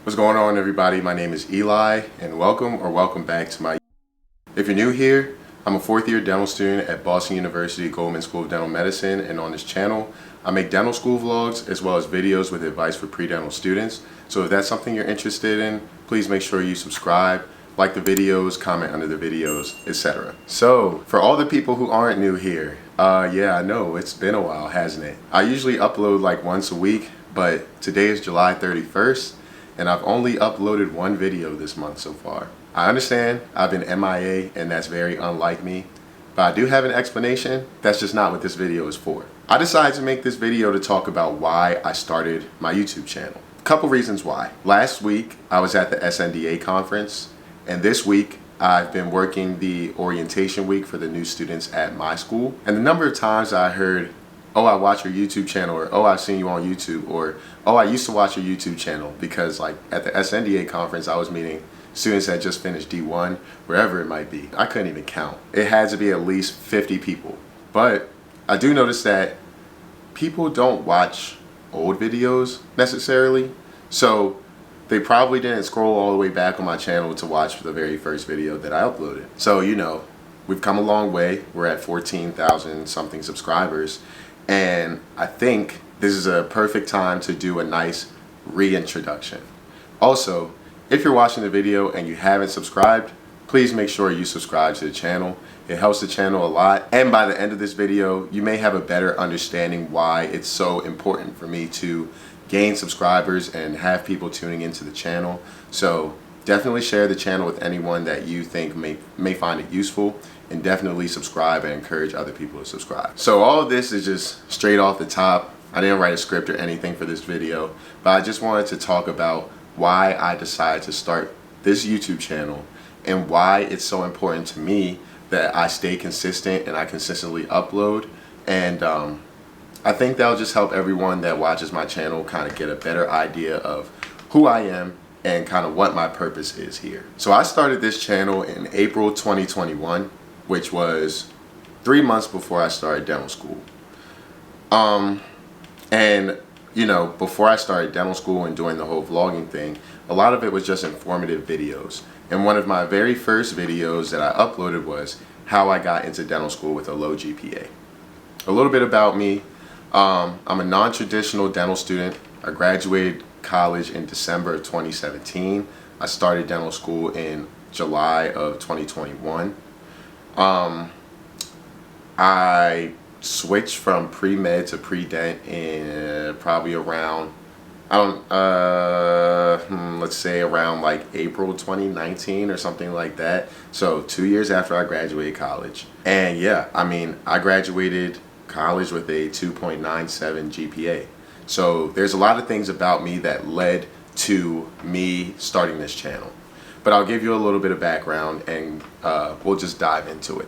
What's going on, everybody? My name is Eli, and welcome back to my. If you're new here, I'm a fourth-year dental student at Boston University Goldman School of Dental Medicine, and on this channel, I make dental school vlogs as well as videos with advice for pre-dental students. So if that's something you're interested in, please make sure you subscribe, like the videos, comment under the videos, etc. So for all the people who aren't new here, yeah, I know it's been a while, hasn't it? I usually upload like once a week, but today is July 31st. And I've only uploaded one video this month so far. I understand I've been MIA and that's very unlike me, but I do have an explanation. That's just not what this video is for. I decided to make this video to talk about why I started my YouTube channel. A couple reasons why. Last week I was at the SNDA conference, and this week I've been working the orientation week for the new students at my school. And the number of times I heard, "Oh, I watch your YouTube channel," or "Oh, I've seen you on YouTube," or "Oh, I used to watch your YouTube channel," because like at the SNDA conference I was meeting students that just finished D1, wherever it might be. I couldn't even count. It had to be at least 50 people. But I do notice that people don't watch old videos necessarily, so they probably didn't scroll all the way back on my channel to watch the very first video that I uploaded. So, you know, we've come a long way. We're at 14,000 something subscribers. And I think this is a perfect time to do a nice reintroduction. Also, if you're watching the video and you haven't subscribed, please make sure you subscribe to the channel. It helps the channel a lot. And by the end of this video, you may have a better understanding why it's so important for me to gain subscribers and have people tuning into the channel. So definitely share the channel with anyone that you think may find it useful, and definitely subscribe and encourage other people to subscribe. So all of this is just straight off the top. I didn't write a script or anything for this video, but I just wanted to talk about why I decided to start this YouTube channel and why it's so important to me that I stay consistent and I consistently upload. And I think that'll just help everyone that watches my channel kind of get a better idea of who I am and kind of what my purpose is here. So I started this channel in April 2021, which was 3 months before I started dental school. And you know, before I started dental school and doing the whole vlogging thing, a lot of it was just informative videos. And one of my very first videos that I uploaded was how I got into dental school with a low GPA. A little bit about me. I'm a non-traditional dental student. I graduated college in December of 2017. I started dental school in July of 2021. I switched from pre-med to pre-dent in probably around, let's say around like April 2019 or something like that. So 2 years after I graduated college. And yeah, I mean, I graduated college with a 2.97 GPA. So there's a lot of things about me that led to me starting this channel. But I'll give you a little bit of background and we'll just dive into it.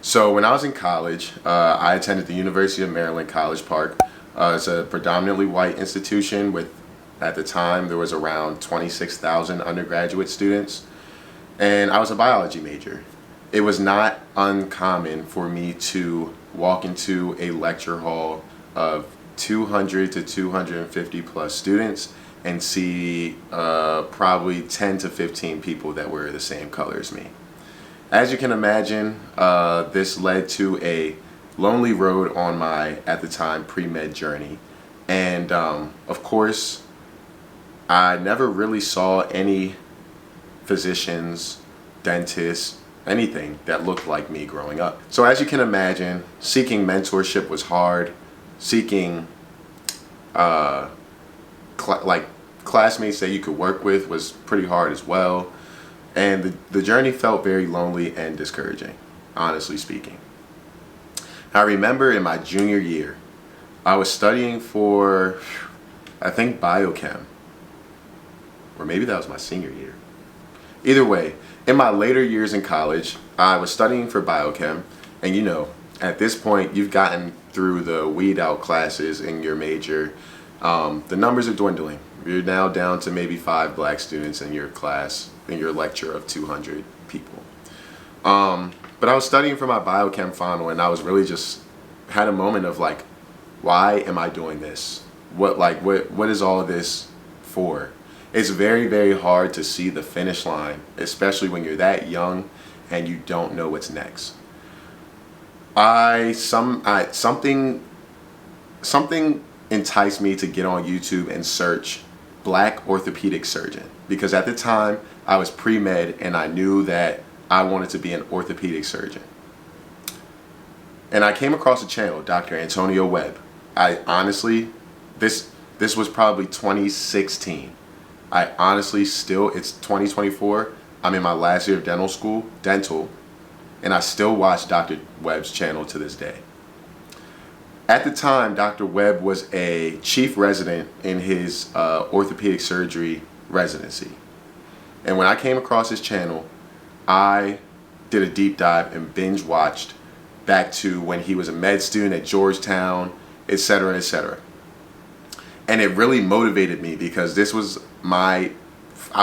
So when I was in college, I attended the University of Maryland College Park. It's a predominantly white institution with, at the time, there was around 26,000 undergraduate students. And I was a biology major. It was not uncommon for me to walk into a lecture hall of 200 to 250 plus students and see probably 10 to 15 people that were the same color as me. As you can imagine, this led to a lonely road on my, at the time, pre-med journey. And of course, I never really saw any physicians, dentists, anything that looked like me growing up. So as you can imagine, seeking mentorship was hard. Seeking like classmates that you could work with was pretty hard as well. And the journey felt very lonely and discouraging, honestly speaking. I remember in my junior year, I was studying for, I think, biochem. Or maybe that was my senior year. Either way, in my later years in college, I was studying for biochem. And you know, at this point, you've gotten through the weed out classes in your major. The numbers are dwindling. You're now down to maybe 5 black students in your class, in your lecture of 200 people. But I was studying for my biochem final, and I was really just had a moment of like, why am I doing this? What is all of this for? It's very, very hard to see the finish line, especially when you're that young and you don't know what's next. Something enticed me to get on YouTube and search black orthopedic surgeon, because at the time I was pre-med and I knew that I wanted to be an orthopedic surgeon. And I came across a channel, Dr. Antonio Webb. I honestly, this was probably 2016. It's 2024. I'm in my last year of dental, and I still watch Dr. Webb's channel to this day. At the time, Dr. Webb was a chief resident in his orthopedic surgery residency. And when I came across his channel, I did a deep dive and binge watched back to when he was a med student at Georgetown, etc., etc. And it really motivated me because I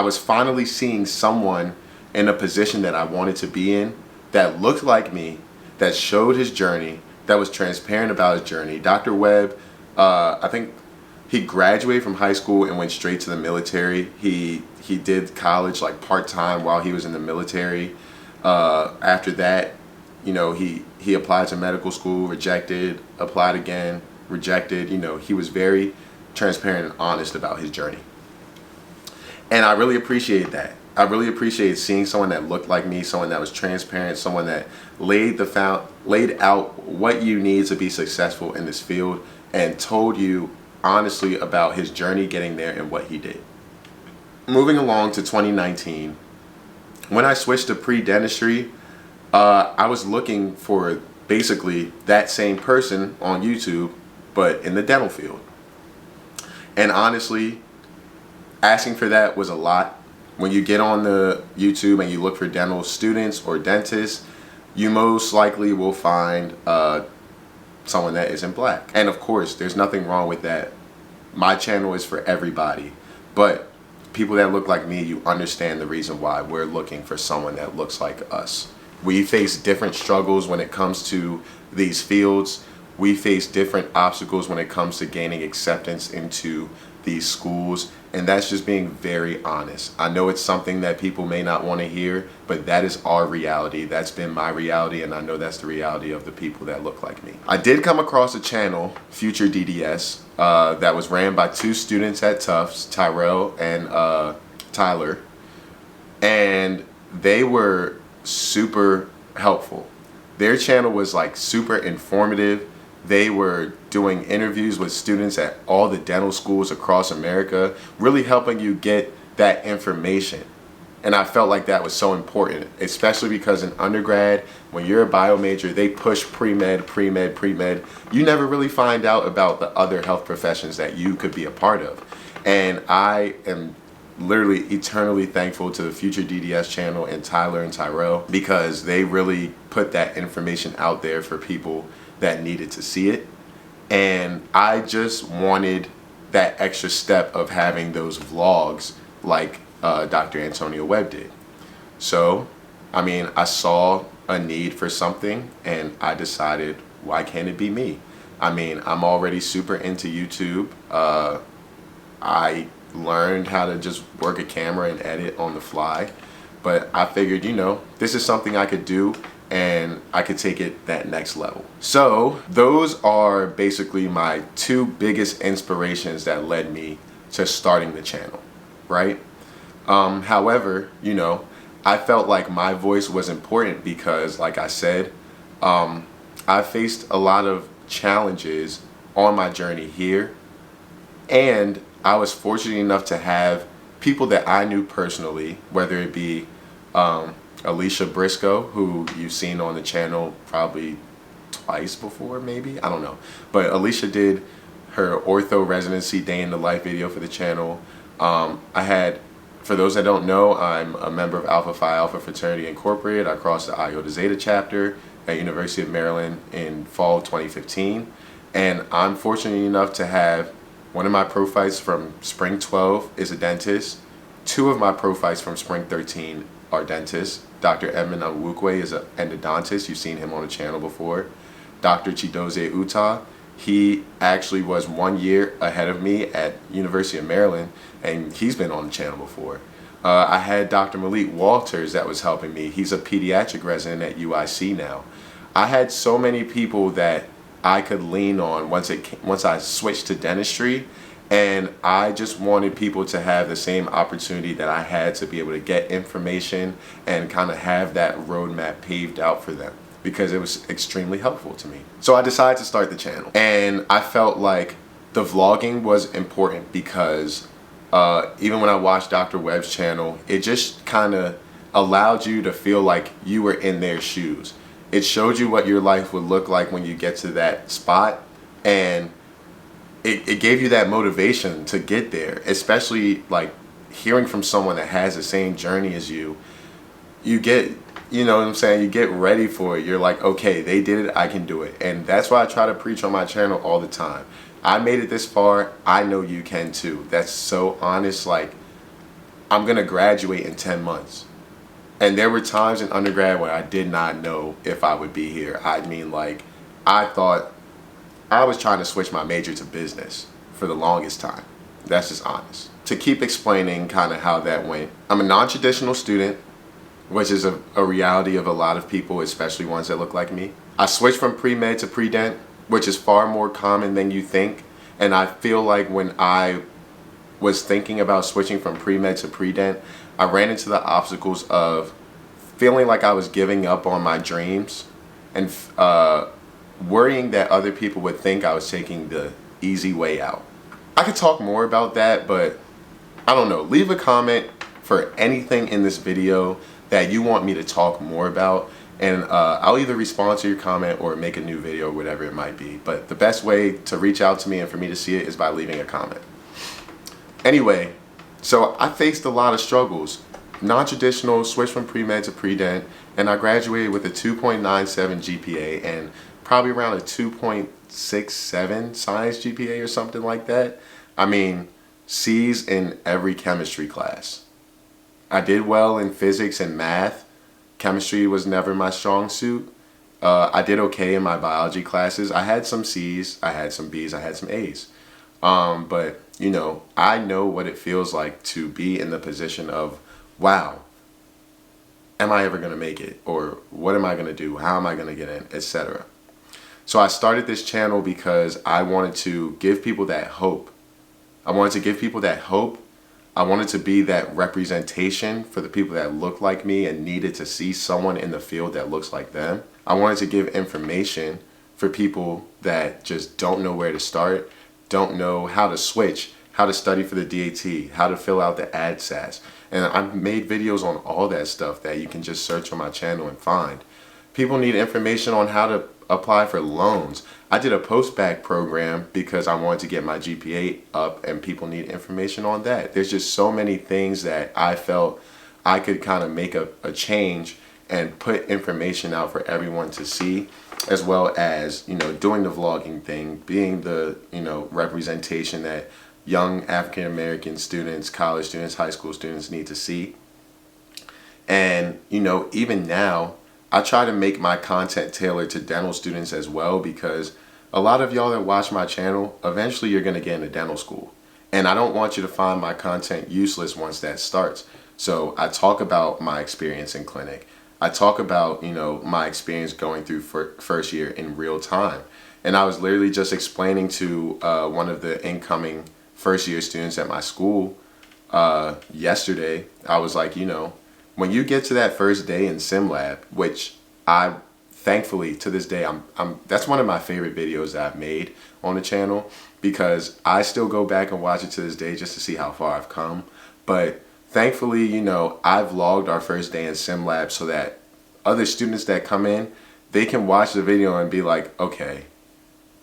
was finally seeing someone in a position that I wanted to be in, that looked like me, that showed his journey, that was transparent about his journey. Dr. Webb, I think he graduated from high school and went straight to the military. He did college like part-time while he was in the military. After that, he applied to medical school, rejected, applied again, rejected. He was very transparent and honest about his journey. And I really appreciate that. I really appreciate seeing someone that looked like me, someone that was transparent, someone that laid out what you need to be successful in this field and told you honestly about his journey getting there and what he did. Moving along to 2019, when I switched to pre-dentistry, I was looking for basically that same person on YouTube, but in the dental field. And honestly, asking for that was a lot. When you get on the YouTube and you look for dental students or dentists, you most likely will find someone that isn't black. And of course, there's nothing wrong with that. My channel is for everybody. But people that look like me, you understand the reason why we're looking for someone that looks like us. We face different struggles when it comes to these fields. We face different obstacles when it comes to gaining acceptance into these schools, and that's just being very honest. I know it's something that people may not want to hear, but that is our reality. That's been my reality, and I know that's the reality of the people that look like me. I did come across a channel, Future DDS, that was ran by two students at Tufts, Tyrell and Tyler, and they were super helpful. Their channel was like super informative. They were doing interviews with students at all the dental schools across America, really helping you get that information. And I felt like that was so important, especially because in undergrad, when you're a bio major, they push pre-med, pre-med, pre-med. You never really find out about the other health professions that you could be a part of. And I am literally eternally thankful to the Future DDS channel and Tyler and Tyrell, because they really put that information out there for people that needed to see it. And I just wanted that extra step of having those vlogs like Dr. Antonio Webb did. So, I saw a need for something and I decided, why can't it be me? I'm already super into YouTube. I learned how to just work a camera and edit on the fly. But I figured, this is something I could do and I could take it that next level. So those are basically my two biggest inspirations that led me to starting the channel, right? However, I felt like my voice was important because, like I said, I faced a lot of challenges on my journey here, and I was fortunate enough to have people that I knew personally, whether it be Alicia Briscoe, who you've seen on the channel probably twice before, maybe, I don't know. But Alicia did her ortho residency day in the life video for the channel. For those that don't know, I'm a member of Alpha Phi Alpha Fraternity Incorporated. I crossed the Iota Zeta chapter at University of Maryland in fall 2015. And I'm fortunate enough to have one of my prophytes from Spring 12 is a dentist. Two of my prophytes from Spring 13 are dentists. Dr. Edmund Onwukwe is an endodontist. You've seen him on the channel before. Dr. Chidozie Uta He actually was 1 year ahead of me at University of Maryland, and he's been on the channel before. I had Dr. Malik Walters that was helping me. He's a pediatric resident at UIC now. I had so many people that I could lean on once I switched to dentistry, and I just wanted people to have the same opportunity that I had to be able to get information and kind of have that roadmap paved out for them, because it was extremely helpful to me. So I decided to start the channel, and I felt like the vlogging was important because even when I watched Dr. Webb's channel, it just kind of allowed you to feel like you were in their shoes. It showed you what your life would look like when you get to that spot, and it gave you that motivation to get there, especially like hearing from someone that has the same journey as you. You get, you know what I'm saying, you get ready for it. You're like, okay, they did it, I can do it. And that's why I try to preach on my channel all the time. I made it this far, I know you can too. That's so honest. Like, I'm gonna graduate in 10 months. And there were times in undergrad where I did not know if I would be here. I mean, like, I thought I was trying to switch my major to business for the longest time. That's just honest. To keep explaining kind of how that went, I'm a non-traditional student, which is a reality of a lot of people, especially ones that look like me. I switched from pre-med to pre-dent, which is far more common than you think. And I feel like when I was thinking about switching from pre-med to pre-dent, I ran into the obstacles of feeling like I was giving up on my dreams and worrying that other people would think I was taking the easy way out. I could talk more about that, but I don't know. Leave a comment for anything in this video that you want me to talk more about, and I'll either respond to your comment or make a new video or whatever it might be. But the best way to reach out to me and for me to see it is by leaving a comment. Anyway, so I faced a lot of struggles. Non-traditional, switched from pre-med to pre-dent, and I graduated with a 2.97 GPA and probably around a 2.67 science GPA or something like that. I mean, C's in every chemistry class. I did well in physics and math. Chemistry was never my strong suit. I did okay in my biology classes. I had some C's, I had some B's, I had some A's. But, you know, I know what it feels like to be in the position of, wow, am I ever going to make it? Or what am I going to do? How am I going to get in? Etc. So I started this channel because I wanted to give people that hope. I wanted to give people that hope. I wanted to be that representation for the people that look like me and needed to see someone in the field that looks like them. I wanted to give information for people that just don't know where to start, don't know how to switch, how to study for the DAT, how to fill out the ADSATs. And I've made videos on all that stuff that you can just search on my channel and find. People need information on how to apply for loans. I did a post-bacc program because I wanted to get my GPA up, and people need information on that. There's just so many things that I felt I could kind of make a change and put information out for everyone to see, as well as, you know, doing the vlogging thing, being the, you know, representation that young African American students, college students, high school students need to see. And, you know, even now, I try to make my content tailored to dental students as well, because a lot of y'all that watch my channel, eventually you're going to get into dental school. And I don't want you to find my content useless once that starts. So I talk about my experience in clinic. I talk about, you know, my experience going through first year in real time. And I was literally just explaining to one of the incoming first year students at my school yesterday. I was like, you know, when you get to that first day in sim lab, which I thankfully to this day, that's one of my favorite videos that I've made on the channel, because I still go back and watch it to this day just to see how far I've come. But thankfully, you know, I vlogged our first day in sim lab so that other students that come in, they can watch the video and be like, okay,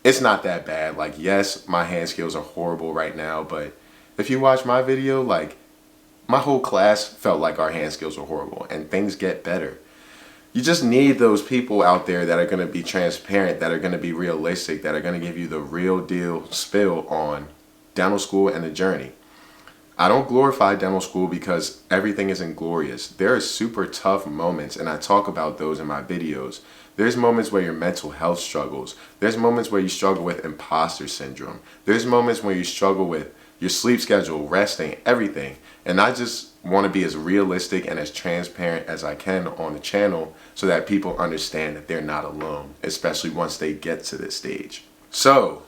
it's not that bad. Like, yes, my hand skills are horrible right now, but if you watch my video, like, my whole class felt like our hand skills were horrible, and things get better. You just need those people out there that are going to be transparent, that are going to be realistic, that are going to give you the real deal spill on dental school and the journey. I don't glorify dental school because everything isn't glorious. There are super tough moments, and I talk about those in my videos. There's moments where your mental health struggles. There's moments where you struggle with imposter syndrome. There's moments where you struggle with your sleep schedule, resting, everything. And I just want to be as realistic and as transparent as I can on the channel so that people understand that they're not alone, especially once they get to this stage. So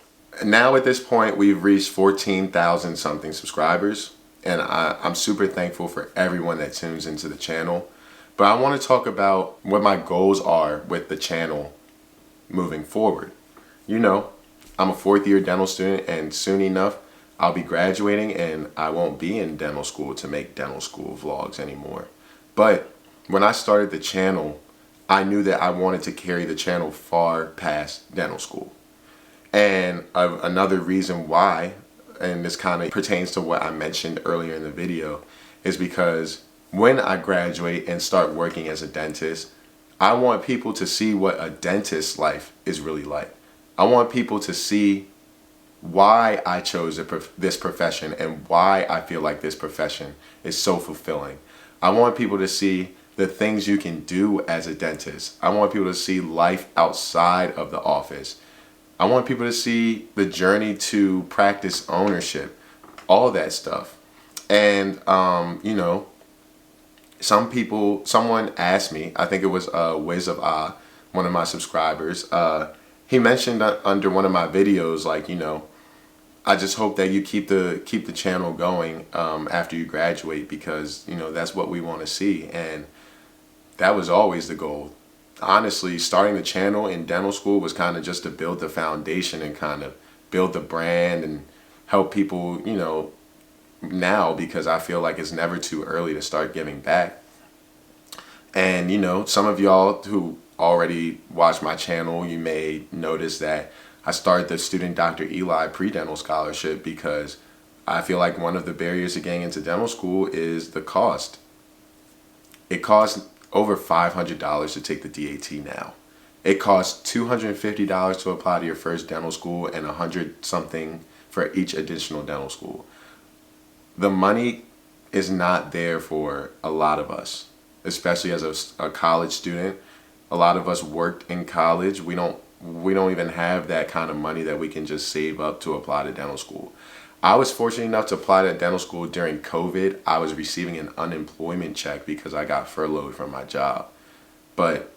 now at this point, we've reached 14,000 something subscribers, and I'm super thankful for everyone that tunes into the channel. But I want to talk about what my goals are with the channel moving forward. You know, I'm a fourth year dental student, and soon enough, I'll be graduating and I won't be in dental school to make dental school vlogs anymore. But when I started the channel, I knew that I wanted to carry the channel far past dental school. And another reason why, and this kind of pertains to what I mentioned earlier in the video, is because when I graduate and start working as a dentist, I want people to see what a dentist's life is really like. I want people to see why I chose this profession and why I feel like this profession is so fulfilling. I want people to see the things you can do as a dentist. I want people to see life outside of the office. I want people to see the journey to practice ownership, all that stuff. And, you know, someone asked me, I think it was Wiz of Ah, one of my subscribers, he mentioned under one of my videos, like, you know, I just hope that you keep the channel going after you graduate, because, you know, that's what we want to see. And that was always the goal. Honestly, starting the channel in dental school was kind of just to build the foundation and kind of build the brand and help people, you know, now, because I feel like it's never too early to start giving back. And, you know, some of y'all who already watch my channel, you may notice that I started the student Dr. Eli pre-dental scholarship because I feel like one of the barriers to getting into dental school is the cost. It costs over $500 to take the DAT now. It costs $250 to apply to your first dental school and $100 something for each additional dental school. The money is not there for a lot of us, especially as a college student. A lot of us worked in college. We don't even have that kind of money that we can just save up to apply to dental school. I was fortunate enough to apply to dental school during COVID. I was receiving an unemployment check because I got furloughed from my job. But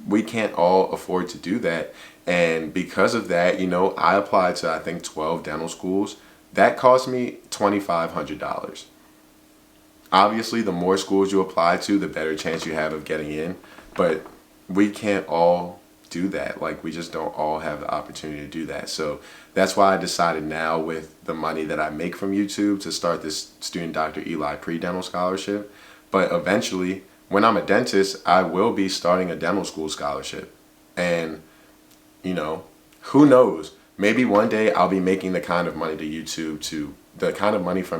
we can't all afford to do that. And because of that, you know, I applied to, I think, 12 dental schools. That cost me $2,500. Obviously, the more schools you apply to, the better chance you have of getting in. But we can't all do that. Like, we just don't all have the opportunity to do that. So that's why I decided now, with the money that I make from YouTube, to start this student Dr. Eli pre-dental scholarship. But eventually, when I'm a dentist, I will be starting a dental school scholarship. And, you know, who knows? Maybe one day I'll be making the kind of money from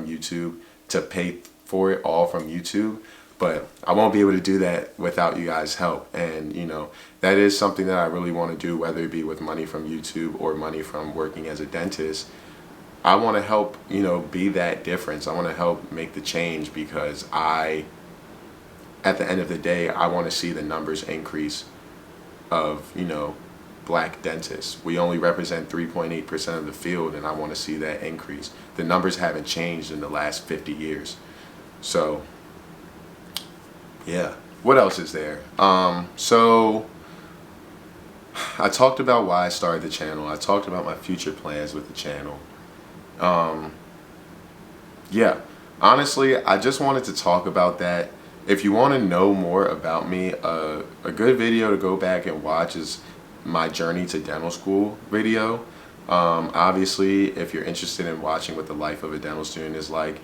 YouTube to pay for it all from YouTube. But I won't be able to do that without you guys' help. And, you know, that is something that I really want to do, whether it be with money from YouTube or money from working as a dentist. I want to help, you know, be that difference. I want to help make the change, because at the end of the day, I want to see the numbers increase of, you know, black dentists. We only represent 3.8% of the field, and I want to see that increase. The numbers haven't changed in the last 50 years. So, yeah. What else is there? So I talked about why I started the channel. I talked about my future plans with the channel. Yeah. Honestly, I just wanted to talk about that. If you want to know more about me, a good video to go back and watch is my journey to dental school video. Obviously, if you're interested in watching what the life of a dental student is like,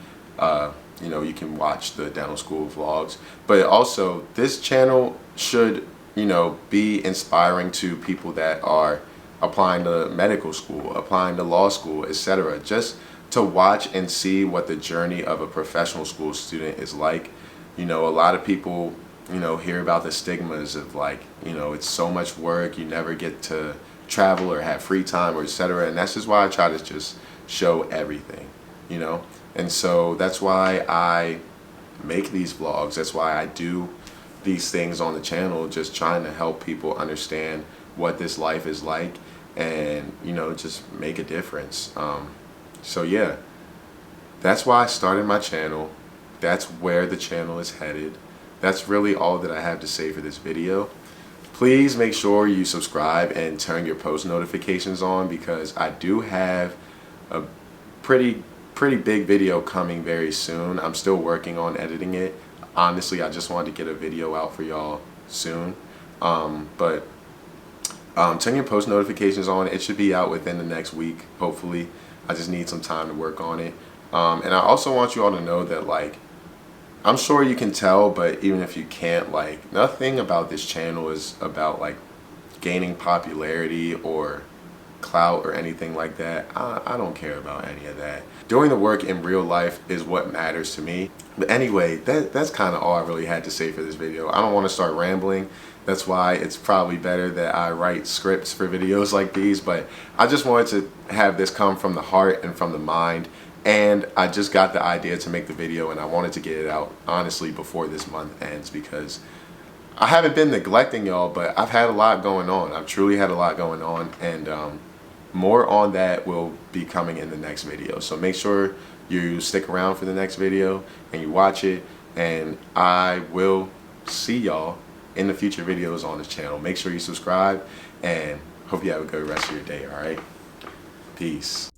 you know, you can watch the dental school vlogs. But also, this channel should, you know, be inspiring to people that are applying to medical school, applying to law school, etc. Just to watch and see what the journey of a professional school student is like. You know, a lot of people, you know, hear about the stigmas of, like, you know, it's so much work, you never get to travel or have free time, or etc. And that's just why I try to just show everything, you know. And so that's why I make these vlogs. That's why I do these things on the channel, just trying to help people understand what this life is like and, you know, just make a difference. So yeah, that's why I started my channel. That's where the channel is headed. That's really all that I have to say for this video. Please make sure you subscribe and turn your post notifications on, because I do have a pretty big video coming very soon. I'm still working on editing it. Honestly, I just wanted to get a video out for y'all soon. But turn your post notifications on. It should be out within the next week, hopefully. I just need some time to work on it. And I also want you all to know that, like, I'm sure you can tell, but even if you can't, like, nothing about this channel is about like gaining popularity or clout or anything like that. I don't care about any of that. Doing the work in real life is what matters to me. But anyway, that's kind of all I really had to say for this video. I don't want to start rambling. That's why it's probably better that I write scripts for videos like these, but I just wanted to have this come from the heart and from the mind. And I just got the idea to make the video, and I wanted to get it out, honestly, before this month ends, because I haven't been neglecting y'all, but I've had a lot going on. I've truly had a lot going on, and more on that will be coming in the next video. So make sure you stick around for the next video and you watch it, and I will see y'all in the future videos on this channel. Make sure you subscribe, and hope you have a good rest of your day, all right? Peace.